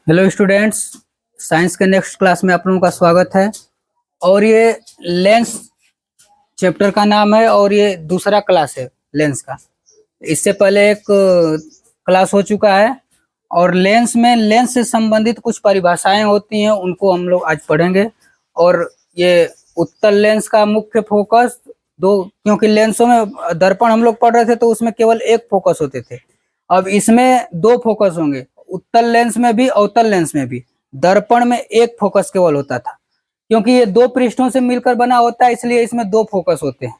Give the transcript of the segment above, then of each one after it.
Hello students, science के next class में आप लोगों का स्वागत है। और ये लेंस चैप्टर का नाम है और ये दूसरा क्लास है लेंस का। इससे पहले एक क्लास हो चुका है और लेंस से संबंधित कुछ परिभाषाएं होती हैं, उनको हम लोग आज पढ़ेंगे। और ये उत्तल लेंस का मुख्य फोकस दो, क्योंकि लेंसों में दर्पण हम लोग पढ़ रहे थे तो उसमें केवल एक फोकस होते थे। अब इसमें दो फोकस होंगे, उत्तल लेंस में भी अवतल लेंस में भी। दर्पण में एक फोकस केवल होता था, क्योंकि ये दो पृष्ठों से मिलकर बना होता है, इसलिए इसमें दो फोकस होते हैं।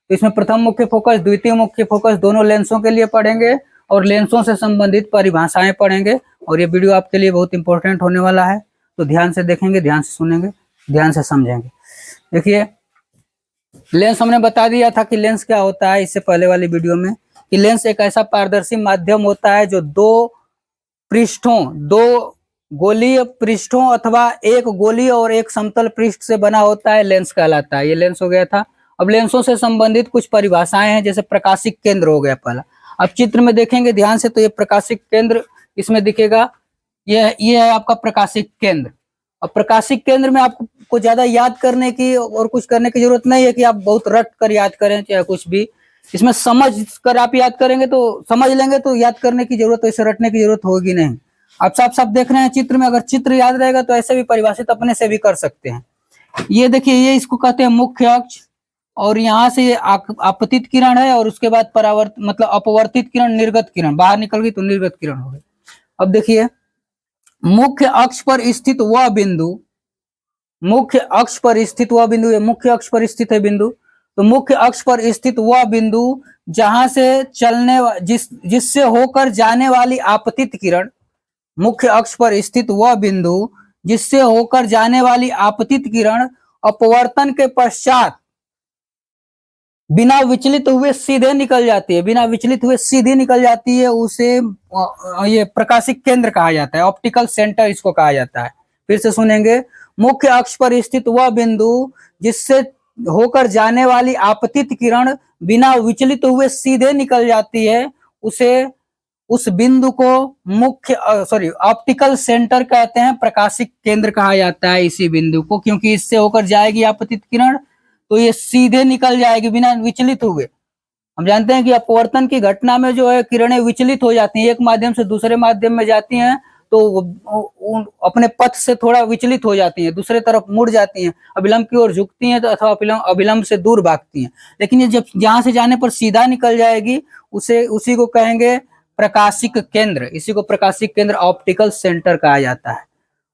तो इसमें प्रथम मुख्य फोकस, द्वितीय मुख्य फोकस दोनों लेंसों के लिए पढ़ेंगे और लेंसों से संबंधित परिभाषाएं पढ़ेंगे। और ये वीडियो आपके लिए बहुत इंपॉर्टेंट होने वाला है, तो ध्यान से देखेंगे, ध्यान से सुनेंगे, ध्यान से समझेंगे। देखिए, लेंस हमने बता दिया था कि लेंस क्या होता है इससे पहले वाली वीडियो में, कि लेंस एक ऐसा पारदर्शी माध्यम होता है जो दो गोलीय पृष्ठों अथवा एक गोलीय और एक समतल पृष्ठ से बना होता है, लेंस कहलाता है। ये लेंस हो गया था। अब लेंसों से संबंधित कुछ परिभाषाएं हैं, जैसे प्रकाशिक केंद्र हो गया पहला। अब चित्र में देखेंगे ध्यान से, तो ये प्रकाशिक केंद्र इसमें दिखेगा। ये है आपका प्रकाशिक केंद्र। अब प्रकाशिक केंद्र में आपको ज्यादा याद करने की और कुछ करने की जरूरत नहीं है कि आप बहुत रट कर याद करें चाहे कुछ भी। इसमें समझ कर आप याद करेंगे तो समझ लेंगे, तो याद करने की जरूरत, ऐसे रटने की जरूरत होगी नहीं। आप साफ साफ देख रहे हैं चित्र में, अगर चित्र याद रहेगा तो ऐसे भी परिभाषित अपने से भी कर सकते हैं। ये देखिए, ये इसको कहते हैं मुख्य अक्ष, और यहाँ से ये आपतित किरण है, और उसके बाद मतलब अपवर्तित किरण, निर्गत किरण बाहर निकल गई तो निर्गत किरण हो गई। अब देखिए, मुख्य अक्ष पर स्थित वह बिंदु, मुख्य अक्ष पर स्थित वह बिंदु, ये मुख्य अक्ष पर स्थित है बिंदु। तो मुख्य अक्ष पर स्थित वह बिंदु जहां से जिससे होकर जाने वाली आपतित किरण, मुख्य अक्ष पर स्थित वह बिंदु जिससे होकर जाने वाली आपतित किरण अपवर्तन के पश्चात बिना विचलित हुए सीधे निकल जाती है, बिना विचलित हुए सीधी निकल जाती है, उसे ये प्रकाशिक केंद्र कहा जाता है, ऑप्टिकल सेंटर इसको कहा जाता है। फिर से सुनेंगे, मुख्य अक्ष पर स्थित वह बिंदु जिससे होकर जाने वाली आपतित किरण बिना विचलित हुए सीधे निकल जाती है, उस बिंदु को ऑप्टिकल सेंटर कहते हैं, प्रकाशिक केंद्र कहा जाता है इसी बिंदु को, क्योंकि इससे होकर जाएगी आपतित किरण तो ये सीधे निकल जाएगी बिना विचलित हुए। हम जानते हैं कि अपवर्तन की घटना में जो है किरणें विचलित हो जाती हैं, एक माध्यम से दूसरे माध्यम में जाती हैं तो अपने पथ से थोड़ा विचलित हो जाती हैं, दूसरे तरफ मुड़ जाती हैं, अभिलंब की ओर झुकती हैं तो अथवा अभिलंब से दूर भागती हैं। लेकिन ये जब जहां से जाने पर सीधा निकल जाएगी उसी को कहेंगे प्रकाशिक केंद्र, इसी को प्रकाशिक केंद्र ऑप्टिकल सेंटर कहा जाता है।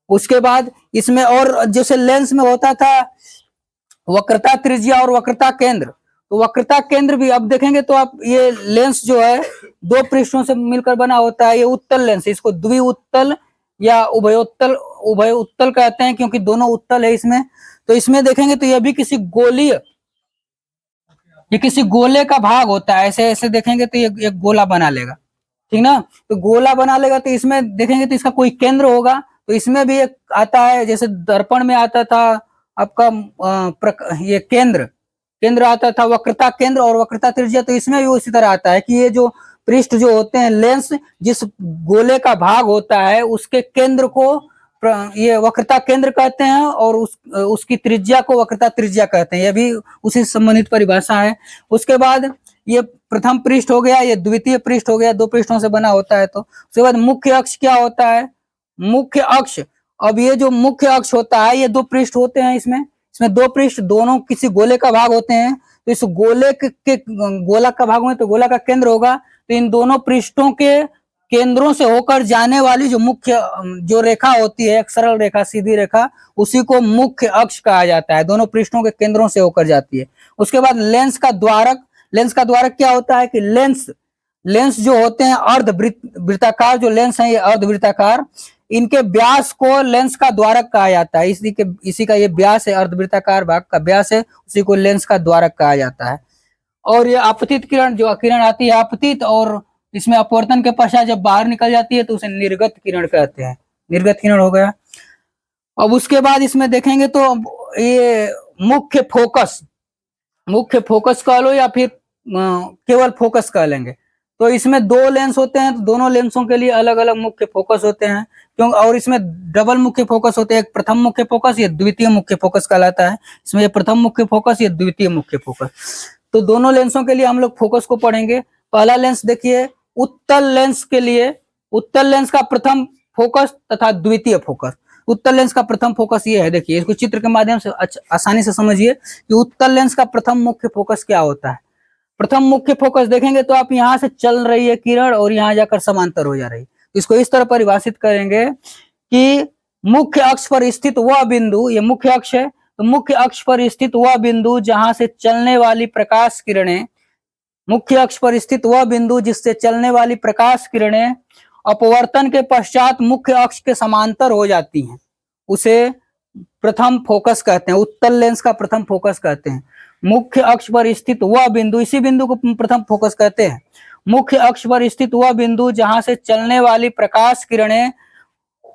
उसके बाद इसमें और जैसे लेंस में होता था वक्रता त्रिज्या और वक्रता केंद्र, तो वक्रता केंद्र भी अब देखेंगे तो आप, ये लेंस जो है दो पृष्ठों से मिलकर बना होता है। ये उत्तल लेंस, इसको द्विउत्तल या उभय उत्तल कहते हैं, क्योंकि दोनों उत्तल है इसमें। तो इसमें देखेंगे तो यह भी किसी गोले का भाग होता है। ऐसे ऐसे देखेंगे तो ये एक गोला बना लेगा, ठीक ना। तो गोला बना लेगा तो इसमें देखेंगे तो इसका कोई केंद्र होगा। तो इसमें भी एक आता है, जैसे दर्पण में आता था आपका ये केंद्र आता था, वक्रता केंद्र और वक्रता त्रिज्या। तो इसमें भी उसी तरह आता है कि ये जो पृष्ठ जो होते हैं, लेंस जिस गोले का भाग होता है उसके केंद्र को ये वक्रता केंद्र कहते हैं, और उसकी त्रिज्या को वक्रता त्रिज्या कहते हैं। ये भी उसी संबंधित परिभाषा है। उसके बाद ये प्रथम पृष्ठ हो गया, ये द्वितीय पृष्ठ हो गया, दो पृष्ठों से बना होता है। तो उसके बाद मुख्य अक्ष क्या होता है, मुख्य अक्ष। अब ये जो मुख्य अक्ष होता है, ये दो पृष्ठ होते हैं इसमें दो पृष्ठ दोनों किसी गोले का भाग होते हैं। तो इस गोले के गोला का भाग में तो गोला का केंद्र होगा। तो इन दोनों पृष्ठों के केंद्रों से होकर जाने वाली जो मुख्य जो रेखा होती है, एक सरल रेखा, सीधी रेखा, उसी को मुख्य अक्ष कहा जाता है, दोनों पृष्ठों के केंद्रों से होकर जाती है। उसके बाद लेंस का द्वारक क्या होता है कि लेंस जो होते हैं अर्धवृत्ताकार, जो लेंस है ये अर्धवृत्ताकार, इनके व्यास को लेंस का द्वारक कहा जाता है। इसी का ये व्यास है, अर्धवृत्ताकार भाग का व्यास है, उसी को लेंस का द्वारक कहा जाता है। और ये आपतित किरण, जो किरण आती है आपतित, और इसमें अपवर्तन के पश्चात जब बाहर निकल जाती है तो उसे निर्गत किरण कहते हैं, निर्गत किरण हो गया। अब उसके बाद इसमें देखेंगे तो ये मुख्य फोकस कह लो या फिर केवल फोकस कह लेंगे। तो इसमें दो लेंस होते हैं, तो दोनों लेंसों के लिए अलग अलग मुख्य फोकस होते हैं, क्यों, और इसमें डबल मुख्य फोकस होते हैं, एक प्रथम मुख्य फोकस, ये द्वितीय मुख्य फोकस कहलाता है। इसमें ये प्रथम मुख्य फोकस, ये द्वितीय मुख्य फोकस। तो दोनों लेंसों के लिए हम लोग फोकस को पढ़ेंगे। पहला लेंस देखिए, उत्तल लेंस के लिए, उत्तल लेंस का प्रथम फोकस तथा द्वितीय फोकस। उत्तल लेंस का प्रथम फोकस ये है, देखिए इसको चित्र के माध्यम से आसानी से समझिए कि उत्तल लेंस का प्रथम मुख्य फोकस क्या होता है। प्रथम मुख्य फोकस देखेंगे तो आप यहां से चल रही है किरण और यहां जाकर समांतर हो जा रही है, तो इसको इस तरह परिभाषित करेंगे कि मुख्य अक्ष पर स्थित वह बिंदु, ये मुख्य अक्ष है, तो मुख्य अक्ष पर स्थित वह बिंदु जहां से चलने वाली प्रकाश किरणें, मुख्य अक्ष पर स्थित वह बिंदु जिससे चलने वाली प्रकाश किरणें अपवर्तन के पश्चात मुख्य अक्ष के समांतर हो जाती हैं, उसे प्रथम फोकस कहते हैं, उत्तल लेंस का प्रथम फोकस कहते हैं। मुख्य अक्ष पर स्थित वह बिंदु, इसी बिंदु को प्रथम फोकस कहते हैं। मुख्य अक्ष पर स्थित वह बिंदु जहां से चलने वाली प्रकाश किरणें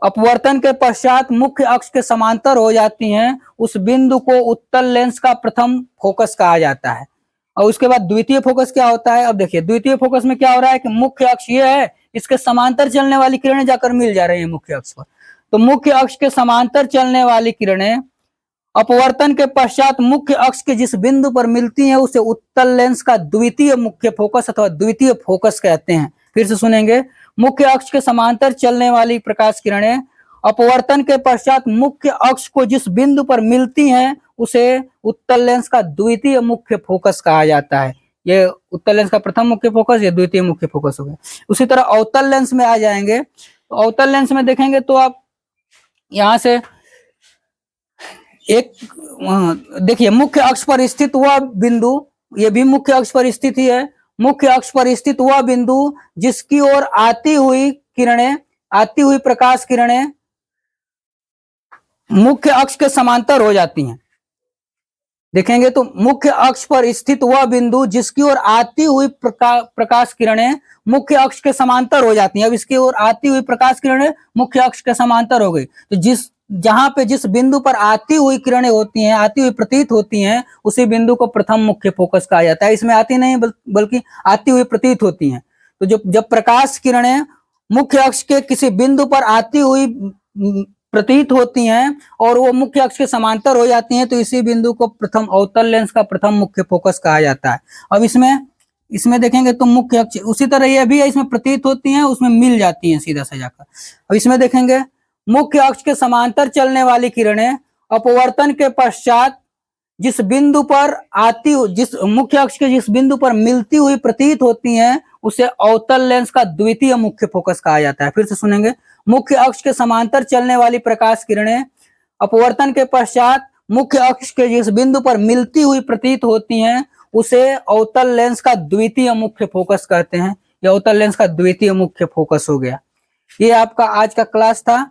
अपवर्तन के पश्चात मुख्य अक्ष के समांतर हो जाती हैं, उस बिंदु को उत्तल लेंस का प्रथम फोकस कहा जाता है। और उसके बाद द्वितीय फोकस क्या होता है, अब देखिए द्वितीय फोकस में क्या हो रहा है कि मुख्य अक्ष ये है, इसके समांतर चलने वाली किरणें जाकर मिल जा रही है मुख्य अक्ष पर, तो मुख्य अक्ष के समांतर चलने वाली किरणें अपवर्तन के पश्चात मुख्य अक्ष के जिस बिंदु पर मिलती हैं उसे उत्तल लेंस का द्वितीय मुख्य फोकस अथवा द्वितीय फोकस कहते हैं। फिर से सुनेंगे, मुख्य अक्ष के समांतर चलने वाली प्रकाश किरणें अपवर्तन के पश्चात मुख्य अक्ष को जिस बिंदु पर मिलती हैं उसे उत्तल लेंस का द्वितीय मुख्य फोकस कहा जाता है। ये उत्तल लेंस का प्रथम मुख्य फोकस, ये द्वितीय मुख्य फोकस हो गया। उसी तरह अवतल लेंस में आ जाएंगे, तो अवतल लेंस में देखेंगे तो आप यहां से एक देखिए, मुख्य अक्ष पर स्थित वह बिंदु, ये भी मुख्य अक्ष पर स्थित ही है, मुख्य अक्ष पर स्थित वह बिंदु जिसकी ओर आती हुई किरणें, आती हुई प्रकाश किरणें मुख्य अक्ष के समांतर हो जाती हैं। देखेंगे तो मुख्य अक्ष पर स्थित वह बिंदु जिसकी ओर आती हुई प्रकाश किरणें मुख्य अक्ष के समांतर हो जाती हैं। अब इसकी ओर आती हुई प्रकाश किरणें मुख्य अक्ष के समांतर हो गई, तो जहां पे जिस बिंदु पर आती हुई किरणें होती हैं, आती हुई प्रतीत होती हैं, उसी बिंदु को प्रथम मुख्य फोकस कहा जाता है। इसमें आती नहीं बल्कि आती हुई प्रतीत होती हैं। तो जब प्रकाश किरणें मुख्य अक्ष के किसी बिंदु पर आती हुई प्रतीत होती हैं और वो मुख्य अक्ष के समांतर हो जाती हैं, तो इसी बिंदु को प्रथम अवतल लेंस का प्रथम मुख्य फोकस कहा जाता है। अब इसमें देखेंगे तो मुख्य अक्ष उसी तरह ये भी है, इसमें प्रतीत होती हैं, उसमें मिल जाती हैं सीधा से जाकर। अब इसमें देखेंगे, मुख्य अक्ष के समांतर चलने वाली किरणें अपवर्तन के पश्चात जिस बिंदु पर जिस मुख्य अक्ष के जिस बिंदु पर मिलती हुई प्रतीत होती हैं उसे अवतल लेंस का द्वितीय मुख्य फोकस कहा जाता है। फिर से सुनेंगे, मुख्य अक्ष के समांतर चलने वाली प्रकाश किरणें अपवर्तन के पश्चात मुख्य अक्ष के जिस बिंदु पर मिलती हुई प्रतीत होती हैं उसे अवतल लेंस का द्वितीय मुख्य फोकस कहते हैं। यह अवतल लेंस का द्वितीय मुख्य फोकस हो गया। ये आपका आज का क्लास था।